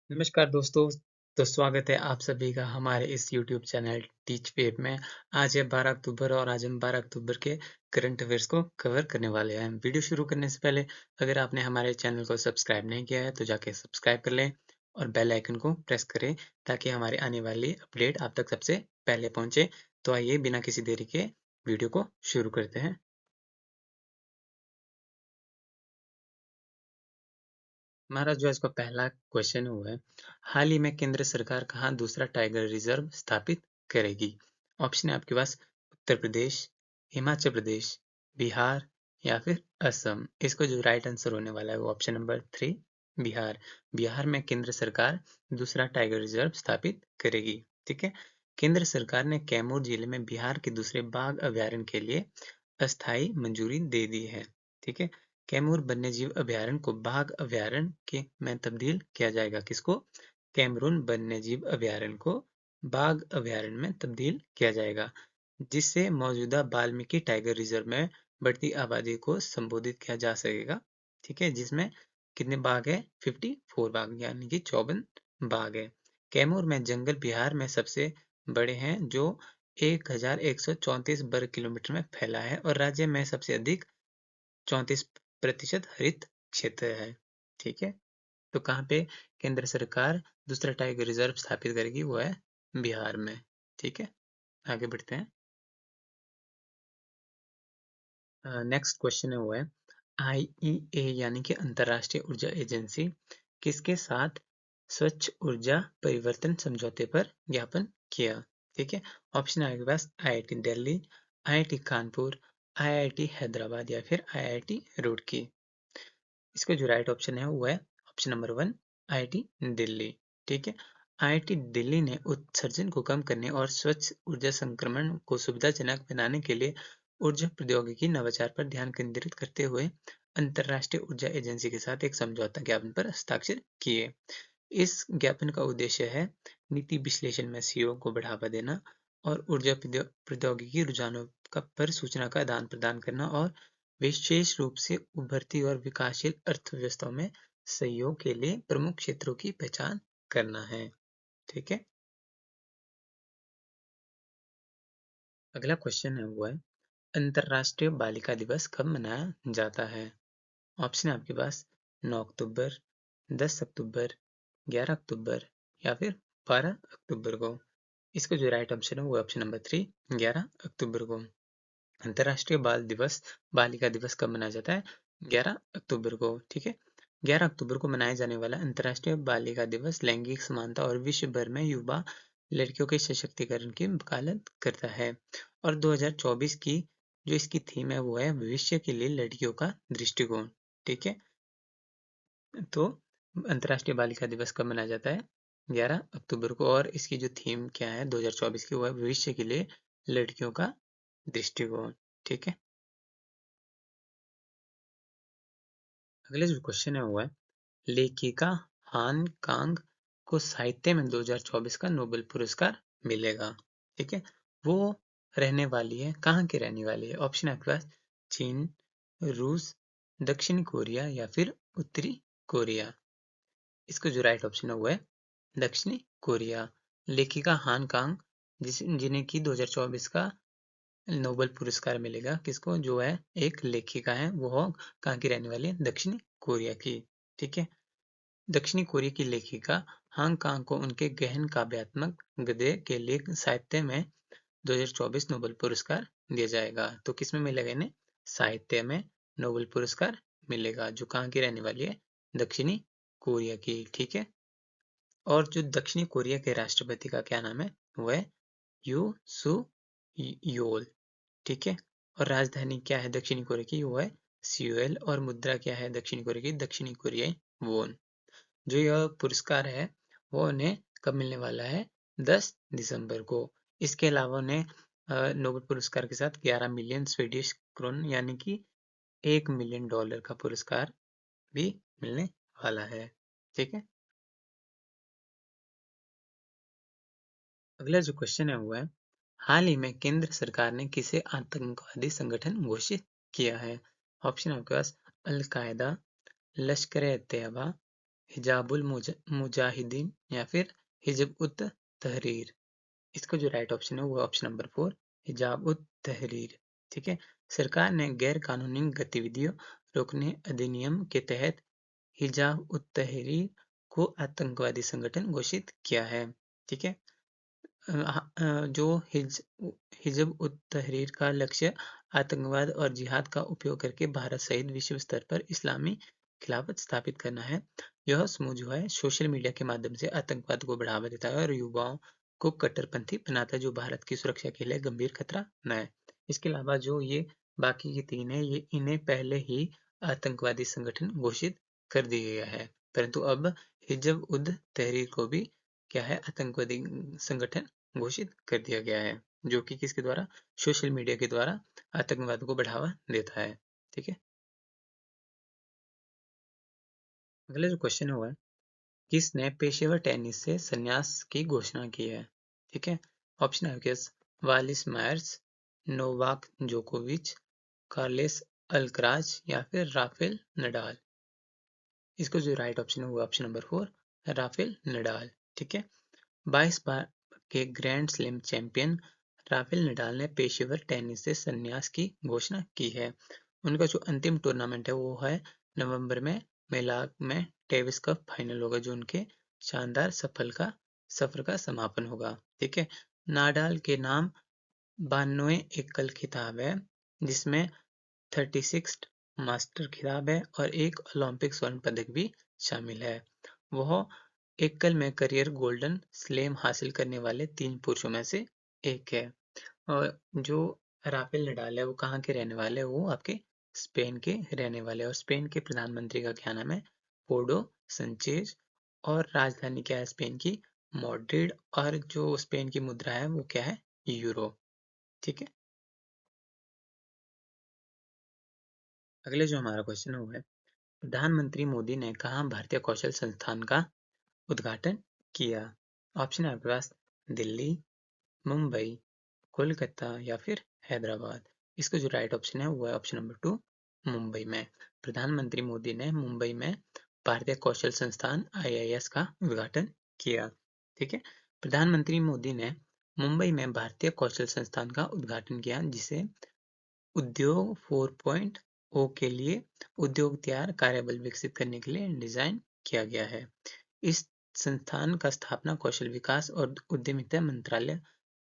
नमस्कार दोस्तों। तो स्वागत है आप सभी का हमारे इस YouTube चैनल टीच वेब में। आज है 12 अक्टूबर और आज हम 12 अक्टूबर के करंट अफेयर्स को कवर करने वाले हैं। वीडियो शुरू करने से पहले अगर आपने हमारे चैनल को सब्सक्राइब नहीं किया है तो जाके सब्सक्राइब कर लें और बेल आइकन को प्रेस करें ताकि हमारी आने वाली अपडेट आप तक सबसे पहले पहुंचे। तो आइए बिना किसी देरी के वीडियो को शुरू करते हैं। हमारा जो इसका पहला क्वेश्चन हुआ है, हाल ही में केंद्र सरकार कहाँ दूसरा टाइगर रिजर्व स्थापित करेगी? ऑप्शन है आपके पास उत्तर प्रदेश, हिमाचल प्रदेश, बिहार या फिर असम। इसको जो राइट आंसर होने वाला है वो ऑप्शन नंबर 3 बिहार। बिहार में केंद्र सरकार दूसरा टाइगर रिजर्व स्थापित करेगी। ठीक है। केंद्र सरकार ने कैमूर जिले में बिहार के दूसरे बाघ अभयारण्य के लिए अस्थायी मंजूरी दे दी है। ठीक है। कैमूर वन्यजीव अभयारण्य को बाघ अभयारण्य के में तब्दील किया जाएगा। किसको? कैमरून वन्यजीव अभयारण्य को बाघ अभयारण्य में तब्दील किया जाएगा, जिससे मौजूदा वाल्मीकि टाइगर रिजर्व में बढ़ती आबादी को संबोधित किया जा सकेगा। ठीक है, जिसमें कितने बाघ है? 54 बाघ यानी कि 54 बाघ है। कैमूर में जंगल बिहार में सबसे बड़े हैं, जो 1134 वर्ग किलोमीटर में फैला है और राज्य में सबसे अधिक 34% हरित क्षेत्र है। ठीक है। तो कहाँ पे केंद्र सरकार दूसरा टाइगर रिजर्व स्थापित करेगी? वो है बिहार में। ठीक है, आगे बढ़ते हैं। नेक्स्ट क्वेश्चन है वो है, आईईए यानी कि अंतरराष्ट्रीय ऊर्जा एजेंसी किसके साथ स्वच्छ ऊर्जा परिवर्तन समझौते पर ज्ञापन किया? ठीक है। ऑप्शन है आपके पास IIT Delhi, IIT Kanpur, IIT Hyderabad या फिर आईआईटी रुड़की। इसका जो राइट ऑप्शन है वो है ऑप्शन नंबर 1 आईआईटी दिल्ली। ठीक है। आईआईटी दिल्ली ने उत्सर्जन को कम करने और स्वच्छ ऊर्जा संक्रमण को सुविधाजनक बनाने के लिए ऊर्जा प्रौद्योगिकी नवाचार पर ध्यान केंद्रित करते हुए अंतरराष्ट्रीय ऊर्जा एजेंसी के साथ एक समझौता ज्ञापन पर हस्ताक्षर किए। इस ज्ञापन का उद्देश्य है नीति विश्लेषण में सहयोग को बढ़ावा देना और ऊर्जा प्रौद्योगिकी रुझानों का पर सूचना का आदान प्रदान करना और विशेष रूप से उभरती और विकासशील अर्थव्यवस्थाओं में सहयोग के लिए प्रमुख क्षेत्रों की पहचान करना है। ठीक है। अगला क्वेश्चन है वो है, अंतरराष्ट्रीय बालिका दिवस कब मनाया जाता है? ऑप्शन है आपके पास 9 अक्टूबर, 10 अक्टूबर, 11 अक्टूबर या फिर 12 अक्टूबर को। इसका जो राइट ऑप्शन है वो ऑप्शन नंबर 3 11 अक्टूबर को। अंतर्राष्ट्रीय बाल दिवस बालिका दिवस कब मनाया जाता है? 11 अक्टूबर को। ठीक है। 11 अक्टूबर को मनाए जाने वाला अंतर्राष्ट्रीय बालिका दिवस लैंगिक समानता और विश्व भर में युवा लड़कियों के सशक्तिकरण की वकालत करता है। और 2024 की जो इसकी थीम है वो है भविष्य के लिए लड़कियों का दृष्टिकोण। ठीक है। तो अंतर्राष्ट्रीय बालिका दिवस कब मनाया जाता है? 11 अक्टूबर को। और इसकी जो थीम क्या है 2024 की, वो है भविष्य के लिए लड़कियों का दृष्टिकोण। ठीक है। अगला जो क्वेश्चन है वो है, लेखिका हान कांग को साहित्य में 2024 का नोबेल पुरस्कार मिलेगा। ठीक है। वो रहने वाली है, कहाँ की रहने वाली है? ऑप्शन है आपके पास चीन, रूस, दक्षिण कोरिया या फिर उत्तरी कोरिया। इसका जो राइट ऑप्शन है वो है दक्षिणी कोरिया। लेखिका हान कांग जिन्हें की 2024 का नोबेल पुरस्कार मिलेगा, किसको? जो है एक लेखिका है, वो कहाँ की रहने वाली है? दक्षिणी कोरिया की। ठीक है। दक्षिणी कोरिया की लेखिका हांग कांग को उनके गहन काव्यात्मक गद्य के लिए साहित्य में 2024 नोबेल पुरस्कार दिया जाएगा। तो किसमें मिलेगा इन्हें? साहित्य में नोबेल पुरस्कार मिलेगा, जो कहाँ की रहने वाली है? दक्षिणी कोरिया की। ठीक है। और जो दक्षिणी कोरिया के राष्ट्रपति का क्या नाम है? वो है यू सू योल। ठीक है। और राजधानी क्या है दक्षिणी कोरिया की? वो है सियोल। और मुद्रा क्या है दक्षिणी कोरिया की? दक्षिणी कोरियाई वोन। जो यह पुरस्कार है वो उन्हें कब मिलने वाला है? 10 दिसंबर को। इसके अलावा उन्हें नोबेल पुरस्कार के साथ 11 मिलियन स्वीडिश क्रोन यानी कि $1 मिलियन का पुरस्कार भी मिलने वाला है। ठीक है। अगला जो क्वेश्चन है वो है, हाल ही में केंद्र सरकार ने किसे आतंकवादी संगठन घोषित किया है? ऑप्शन है आपके पास अल कायदा, लश्कर ए तैयबा, हिजाबुल मुजाहिदीन या फिर हिजब उत तहरीर। इसका जो राइट ऑप्शन है वो ऑप्शन नंबर 4 हिजाब उत तहरीर। ठीक है। सरकार ने गैर कानूनी गतिविधियों रोकने अधिनियम के तहत हिजाब उत तहरीर को आतंकवादी संगठन घोषित किया है। ठीक है। जो हिजब उत तहरीर का लक्ष्य आतंकवाद और जिहाद का उपयोग करके भारत सहित विश्व स्तर पर इस्लामी खिलाफत स्थापित करना है। यह समूह जो है सोशल मीडिया के माध्यम से आतंकवाद को बढ़ावा देता है और युवाओं को कट्टरपंथी बनाता है, जो भारत की सुरक्षा के लिए गंभीर खतरा न है। इसके अलावा जो ये बाकी के 3 है, ये इन्हें पहले ही आतंकवादी संगठन घोषित कर दिया गया है, परंतु अब हिजब उद तहरीर को भी क्या है, आतंकवादी संगठन घोषित कर दिया गया है, जो कि किसके द्वारा, सोशल मीडिया के द्वारा आतंकवाद को बढ़ावा देता है। ठीक है। अगला जो क्वेश्चन हुआ है, किसने पेशेवर टेनिस से संन्यास की घोषणा की है? ठीक है। ऑप्शन है आपके पास वालिस मायर्स, नोवाक जोकोविच, कार्लेस अल्कराज या फिर राफेल नडाल। इसको जो राइट ऑप्शन है वो ऑप्शन नंबर 4 राफेल नडाल। ठीक है। 22 बार के grand slam champion Rafael Nadal ने पेशेवर टेनिस से संन्यास की घोषणा की है। उनका जो अंतिम टूर्नामेंट है वो है नवंबर में मिलान में डेविस कप फाइनल होगा, जो उनके शानदार सफर का समापन होगा। ठीक है। नाडाल के नाम 92 एकल खिताब है, जिसमें 36 मास्टर खिताब है और एक ओलंपिक स्वर्ण पदक भी शामिल है। वह एकल में करियर गोल्डन स्लैम हासिल करने वाले 3 पुरुषों में से एक है। और जो राफेल नडाल है वो कहाँ के रहने वाले हैं, वो आपके स्पेन के रहने वाले हैं। और स्पेन के प्रधानमंत्री का क्या नाम है, पोडो संचेज। और राजधानी क्या है स्पेन की, मॉड्रिड। और जो स्पेन की मुद्रा है वो क्या है, यूरो। ठीक है। अगले जो हमारा क्वेश्चन हुआ है, प्रधानमंत्री मोदी ने कहाँ भारतीय कौशल संस्थान का उद्घाटन किया? ऑप्शन है आपके पास दिल्ली, मुंबई, कोलकाता या फिर हैदराबाद। इसका जो राइट ऑप्शन है वो है ऑप्शन नंबर 2 मुंबई में। प्रधानमंत्री मोदी ने मुंबई में भारतीय कौशल संस्थान IIS का उद्घाटन किया। ठीक है। प्रधानमंत्री मोदी ने मुंबई में भारतीय कौशल संस्थान का उद्घाटन किया, जिसे उद्योग 4.0 के लिए उद्योग तैयार कार्यबल विकसित करने के लिए डिजाइन किया गया है। इस संस्थान का स्थापना कौशल विकास और उद्यमिता मंत्रालय,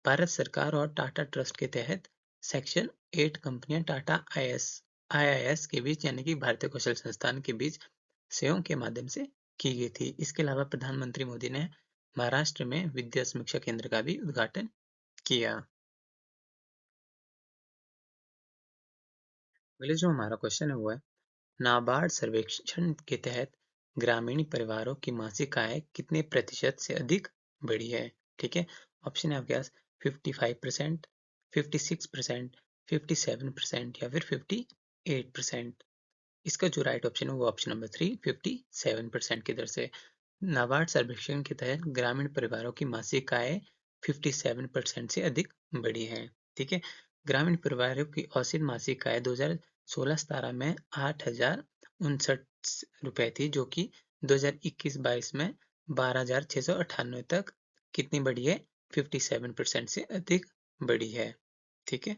भारत सरकार और टाटा ट्रस्ट के तहत सेक्शन 8 कंपनियां टाटा IIS के बीच यानी कि भारतीय कौशल संस्थान के बीच सहयोग के माध्यम से की गई थी। इसके अलावा प्रधानमंत्री मोदी ने महाराष्ट्र में विद्या समीक्षा केंद्र का भी उद्घाटन किया। अगले जो हमारा क्वेश्चन है वो है, नाबार्ड सर्वेक्षण के तहत ग्रामीण परिवारों की मासिक आय कितने प्रतिशत से अधिक बढ़ी है? ठीक है। ऑप्शन है आपके पास 55%, 56%, 57% या फिर 58%। इसका जो राइट ऑप्शन है वो ऑप्शन नंबर 3 57% की दर से। नाबार्ड सर्वेक्षण के तहत ग्रामीण परिवारों की मासिक आय 57% से अधिक बढ़ी है। ठीक है। ग्रामीण परिवारों की औसत मासिक आय 2016-17 में 8,059 रुपए थी, जो कि 2021-22 में 12,698 तक कितनी बढ़ी है, 57% से अधिक बढ़ी है। ठीक है।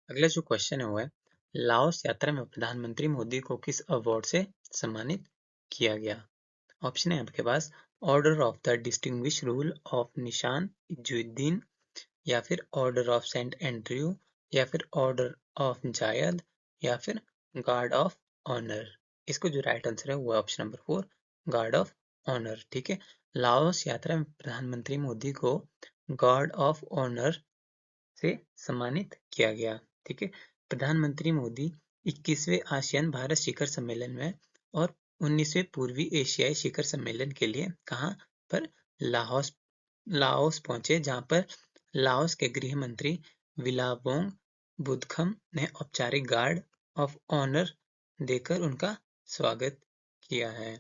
अगला जो क्वेश्चन है वो है, लाओस यात्रा में प्रधानमंत्री मोदी को किस अवार्ड से सम्मानित किया गया? ऑप्शन है आपके पास order of the distinguish rule of Nishan Izzuddin, या फिर ऑर्डर ऑफ सेंट एंड्रयू, या फिर ऑर्डर ऑफ जायद, या फिर गार्ड ऑफ ऑनर। इसको जो राइट आंसर है वो है option number 4 guard of honour. ठीक है। लाओस यात्रा में प्रधानमंत्री मोदी को गार्ड ऑफ ऑनर से सम्मानित किया गया। ठीक है। प्रधानमंत्री मोदी 21वें आसियान भारत शिखर सम्मेलन में और 19वें पूर्वी एशियाई शिखर सम्मेलन के लिए कहाँ पर, लाहौस लाओस पहुंचे, जहां पर लाओस के गृह मंत्री विलावोंग बुदखम ने औपचारिक गार्ड ऑफ ऑनर देकर उनका स्वागत किया है।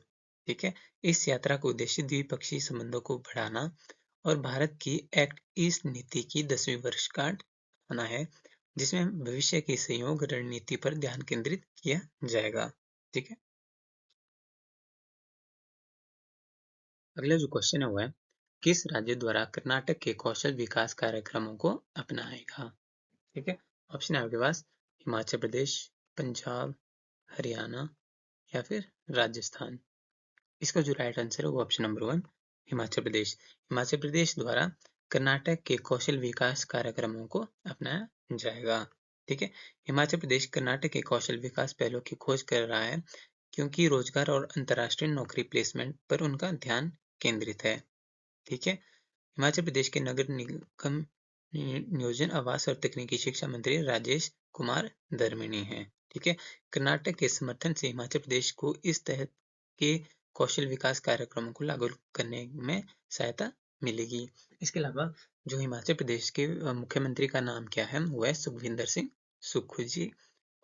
ठीक है। इस यात्रा का उद्देश्य द्विपक्षीय संबंधों को बढ़ाना और भारत की एक्ट ईस्ट नीति की 10वीं वर्षगांठ मनाना है। जिसमें भविष्य की सहयोग रणनीति पर ध्यान केंद्रित किया जाएगा। ठीक है। अगला जो क्वेश्चन है वो है, किस राज्य द्वारा कर्नाटक के कौशल विकास कार्यक्रमों को अपनाएगा? ठीक है। ऑप्शन है आपके पास हिमाचल प्रदेश, पंजाब, हरियाणा या फिर राजस्थान। इसका जो राइट आंसर है वो ऑप्शन नंबर 1 हिमाचल प्रदेश। हिमाचल प्रदेश द्वारा कर्नाटक के कौशल विकास कार्यक्रमों को अपनाया जाएगा। ठीक है। हिमाचल प्रदेश कर्नाटक के कौशल विकास पहलों की खोज कर रहा है क्योंकि रोजगार और अंतर्राष्ट्रीय नौकरी प्लेसमेंट पर उनका ध्यान केंद्रित है। ठीक है। हिमाचल प्रदेश के नगर निगम नियोजन, आवास और तकनीकी शिक्षा मंत्री राजेश कुमार धर्मिणी हैं। ठीक है। कर्नाटक के समर्थन से हिमाचल प्रदेश को इस तहत के कौशल विकास कार्यक्रमों को लागू करने में सहायता मिलेगी। इसके अलावा जो हिमाचल प्रदेश के मुख्यमंत्री का नाम क्या है वो है सुखविंदर सिंह सुक्खू जी।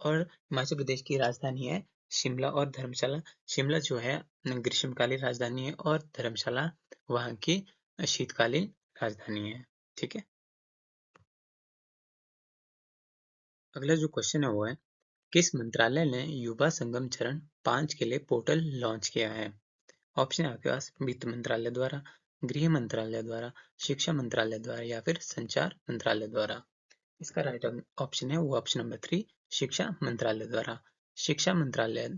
और हिमाचल प्रदेश की राजधानी है शिमला और धर्मशाला। शिमला जो है ग्रीष्मकालीन राजधानी है और धर्मशाला वहाँ की शीतकालीन राजधानी है। ठीक है। अगला जो क्वेश्चन है वो है, किस मंत्रालय ने युवा संगम चरण 5 के लिए पोर्टल लॉन्च किया है? ऑप्शन है आपके पास वित्त मंत्रालय द्वारा, गृह मंत्रालय द्वारा, शिक्षा मंत्रालय द्वारा या फिर संचार मंत्रालय द्वारा। इसका राइट ऑप्शन है वो ऑप्शन नंबर 3 शिक्षा मंत्रालय द्वारा। शिक्षा मंत्रालय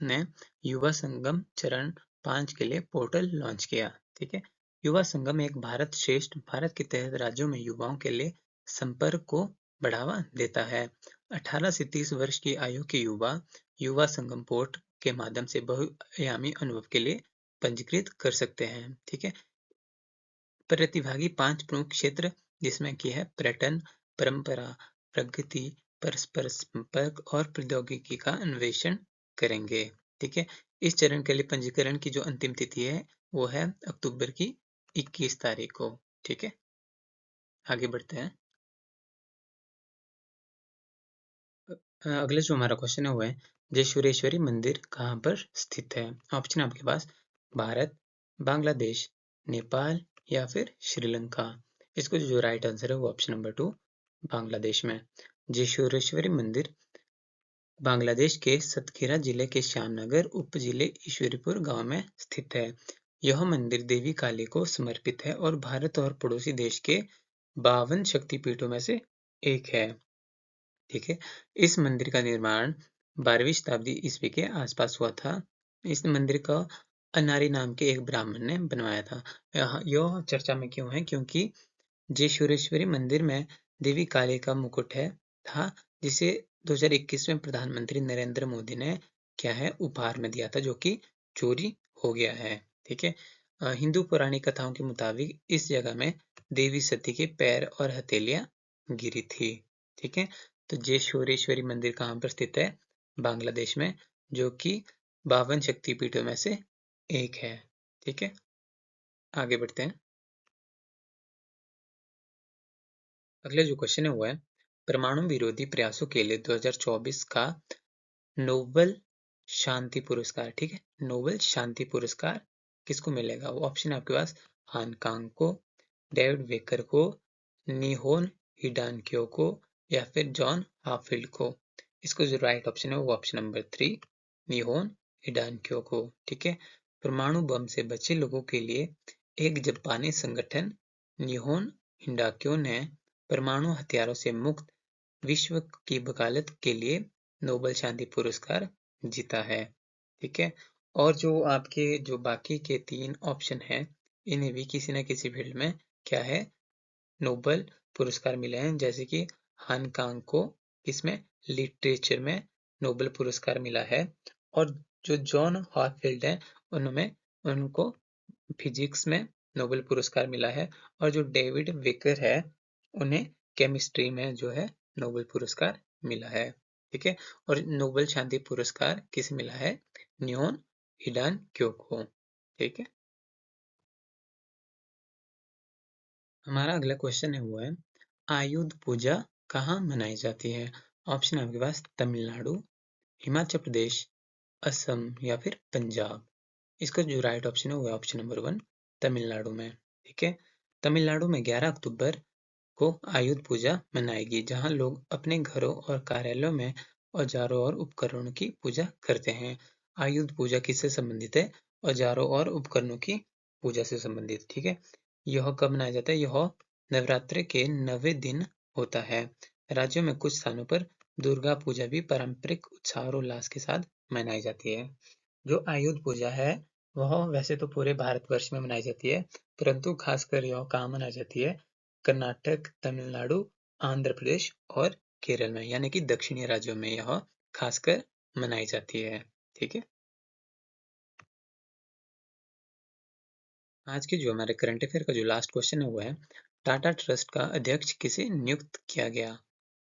ने युवा संगम चरण 5 के लिए पोर्टल लॉन्च किया। ठीक है। युवा संगम एक भारत श्रेष्ठ भारत के तहत राज्यों में युवाओं के लिए संपर्क को बढ़ावा देता है। 18 से 30 वर्ष की आयु के युवा युवा संगम पोर्ट के माध्यम से बहुआयामी अनुभव के लिए पंजीकृत कर सकते हैं। ठीक है। प्रतिभागी 5 प्रमुख क्षेत्र जिसमें कि है पर्यटन, परंपरा, प्रगति, परस्पर संपर्क और प्रौद्योगिकी का अन्वेषण करेंगे। ठीक है। इस चरण के लिए पंजीकरण की जो अंतिम तिथि है वो है अक्टूबर की 21 तारीख को। ठीक है। आगे बढ़ते हैं। अगले जो हमारा क्वेश्चन है वो है, जयशुरेश्वरी मंदिर कहाँ पर स्थित है? ऑप्शन आपके पास भारत, बांग्लादेश, नेपाल या फिर श्रीलंका। इसको जो राइट आंसर है वो ऑप्शन नंबर 2 बांग्लादेश में। जयशुरेश्वरी मंदिर बांग्लादेश के सतखीरा जिले के श्यामनगर उपजिले ईश्वरीपुर गांव में स्थित है। यह मंदिर देवी काली को समर्पित है और भारत और पड़ोसी देश के 52 शक्तिपीठों में से एक है। ठीक है। इस मंदिर का निर्माण 12वीं शताब्दी ईस्वी के आसपास हुआ था। इस मंदिर को अनारी नाम के एक ब्राह्मण ने बनवाया था। यह चर्चा में क्यों है? क्योंकि जयशुरेश्वरी मंदिर में देवी काली का मुकुट है था, जिसे 2021 में प्रधानमंत्री नरेंद्र मोदी ने क्या है उपहार में दिया था, जो कि चोरी हो गया है। ठीक है। हिंदू पौराणिक कथाओं के मुताबिक इस जगह में देवी सती के पैर और हथेलियां गिरी थी। ठीक है। तो जयशुरेश्वरी मंदिर कहाँ पर स्थित है? बांग्लादेश में, जो कि 52 शक्तिपीठों में से एक है। ठीक है। आगे बढ़ते हैं। अगला जो क्वेश्चन है वो है, परमाणु विरोधी प्रयासों के लिए 2024 का नोबेल शांति पुरस्कार, ठीक है, नोबेल शांति पुरस्कार किसको मिलेगा? वो ऑप्शन है आपके पास हानकांग को, डेविड वेकर को, निहोन हिडानक्यो को या फिर जॉन हाफील्ड को। इसको जो राइट ऑप्शन है वो ऑप्शन नंबर 3 निहोन हिडानक्यो को। ठीक है। परमाणु बम से बचे लोगों के लिए एक जापानी संगठन निहोन हिडाक्यो ने परमाणु हथियारों से मुक्त विश्व की वकालत के लिए नोबेल शांति पुरस्कार जीता है। ठीक है। और जो आपके जो बाकी के 3 ऑप्शन हैं, इन्हें भी किसी न किसी फील्ड में क्या है नोबेल पुरस्कार मिले हैं। जैसे कि हानकांग को इसमें लिटरेचर में नोबेल पुरस्कार मिला है और जो जॉन हॉटफील्ड हैं उनमें उनको फिजिक्स में नोबेल पुरस्कार मिला है और जो डेविड विकर है उन्हें केमिस्ट्री में जो है नोबेल पुरस्कार मिला है। ठीक है। और नोबेल शांति पुरस्कार किसे मिला है? न्योन हिडान क्यो को। ठीक है। हमारा अगला क्वेश्चन है वो है, आयुध पूजा कहाँ मनाई जाती है? ऑप्शन है आपके पास तमिलनाडु, हिमाचल प्रदेश, असम या फिर पंजाब। इसका जो राइट ऑप्शन है वो है ऑप्शन नंबर 1 तमिलनाडु में। ठीक है। तमिलनाडु में 11 अक्टूबर को आयुध पूजा मनाएगी, जहाँ लोग अपने घरों और कार्यालयों में औजारों और उपकरणों की पूजा करते हैं। आयुध पूजा किससे संबंधित है? औजारों और उपकरणों की पूजा से संबंधित, ठीक है। यह कब मनाया जाता है? यह नवरात्रि के 9वें दिन होता है। राज्यों में कुछ स्थानों पर दुर्गा पूजा भी पारंपरिक उत्साह और उल्लास के साथ मनाई जाती है। जो आयुध पूजा है, वह वैसे तो पूरे भारतवर्ष में मनाई जाती है, परंतु खासकर यह कहाँ मनाई जाती है? कर्नाटक, तमिलनाडु, आंध्र प्रदेश और केरल में, यानी कि दक्षिणी राज्यों में यह खासकर मनाई जाती है। ठीक है। आज के जो हमारे करंट अफेयर का जो लास्ट क्वेश्चन है वो है, टाटा ट्रस्ट का अध्यक्ष किसे नियुक्त किया गया?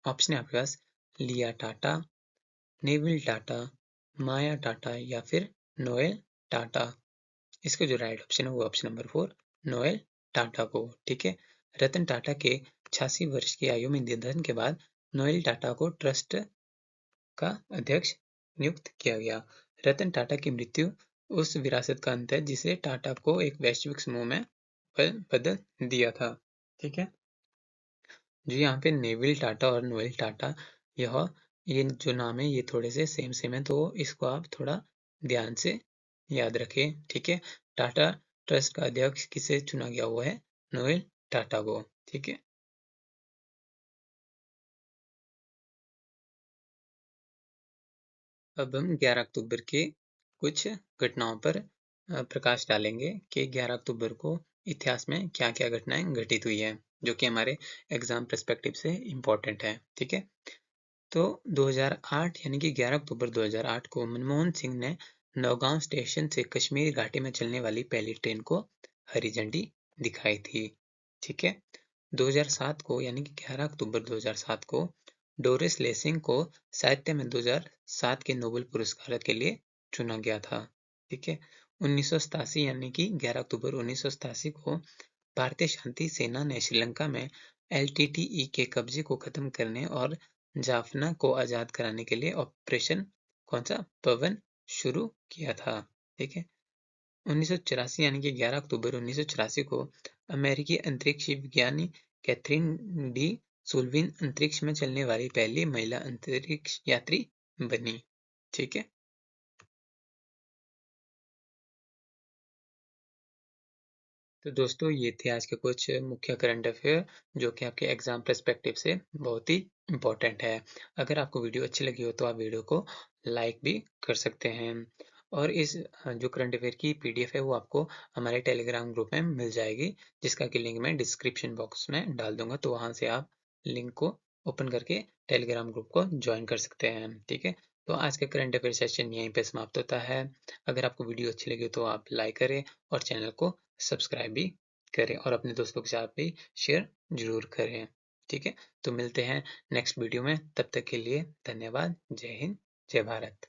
ऑप्शन है आपके पास लिया टाटा, नेविल टाटा, माया टाटा या फिर नोएल टाटा। इसका जो राइट ऑप्शन है वो ऑप्शन नंबर 4 नोएल टाटा को, ठीक है। रतन टाटा के 86 वर्ष की आयु में निधन के बाद नोएल टाटा को ट्रस्ट का अध्यक्ष नियुक्त किया गया। रतन टाटा की मृत्यु उस विरासत का अंत है जिसे टाटा को एक वैश्विक समूह में बदल दिया था। ठीक है। जो यहाँ पे नेविल टाटा और नोएल टाटा, यह ये जो नाम है ये थोड़े से सेम सेम है, तो इसको आप थोड़ा ध्यान से याद रखें। ठीक है। टाटा ट्रस्ट का अध्यक्ष किसे चुना गया हुआ है? नोएल टाटा को। ठीक है। अब हम 11 अक्टूबर के कुछ घटनाओं पर प्रकाश डालेंगे कि 11 अक्टूबर को इतिहास में क्या-क्या घटनाएं घटित हुई है, जो कि हमारे एग्जाम पर्सपेक्टिव से इम्पोर्टेंट है। ठीक है। तो 2008 यानी कि 11 अक्टूबर 2008 को मनमोहन सिंह ने नौगांव स्टेशन से कश्मीर घाटी में चलने वाली पहली ट्रेन को हरी झंडी दिखाई थी। ठीक है। 2007 को यानी कि 11 अक्टूबर 2007 को डोरिस लेसिंग को साहित्य में 2007 के नोबेल पुरस्कार के लिए चुना गया था। ठीक है। 1987 यानी कि 11 अक्टूबर 1987 को भारतीय शांति सेना ने श्रीलंका में एलटीटीई के कब्जे को खत्म करने और जाफना को आजाद कराने के लिए ऑपरेशन कौन सा पवन शुरू किया था। ठीक है। 1984 यानी कि 11 अक्टूबर 1984 को अमेरिकी अंतरिक्ष विज्ञानी कैथरीन डी सुल्विन अंतरिक्ष में चलने वाली पहली महिला अंतरिक्ष यात्री बनी। ठीक है। तो दोस्तों ये थे आज के कुछ मुख्य करंट अफेयर जो कि आपके एग्जाम पर्सपेक्टिव से बहुत ही इम्पोर्टेंट है। अगर आपको वीडियो अच्छी लगी हो तो आप वीडियो को लाइक भी कर सकते हैं। और इस जो करंट अफेयर की पीडीएफ है वो आपको हमारे टेलीग्राम ग्रुप में मिल जाएगी, जिसका कि लिंक मैं डिस्क्रिप्शन बॉक्स में डाल दूंगा, तो वहां से आप लिंक को ओपन करके टेलीग्राम ग्रुप को ज्वाइन कर सकते हैं। ठीक है। तो आज का करंट अफेयर सेशन यहीं पे समाप्त होता है। अगर आपको वीडियो अच्छी लगी तो आप लाइक करें और चैनल को सब्सक्राइब भी करें और अपने दोस्तों के साथ भी शेयर जरूर करें। ठीक है। तो मिलते हैं नेक्स्ट वीडियो में, तब तक के लिए धन्यवाद। जय हिंद, जय भारत।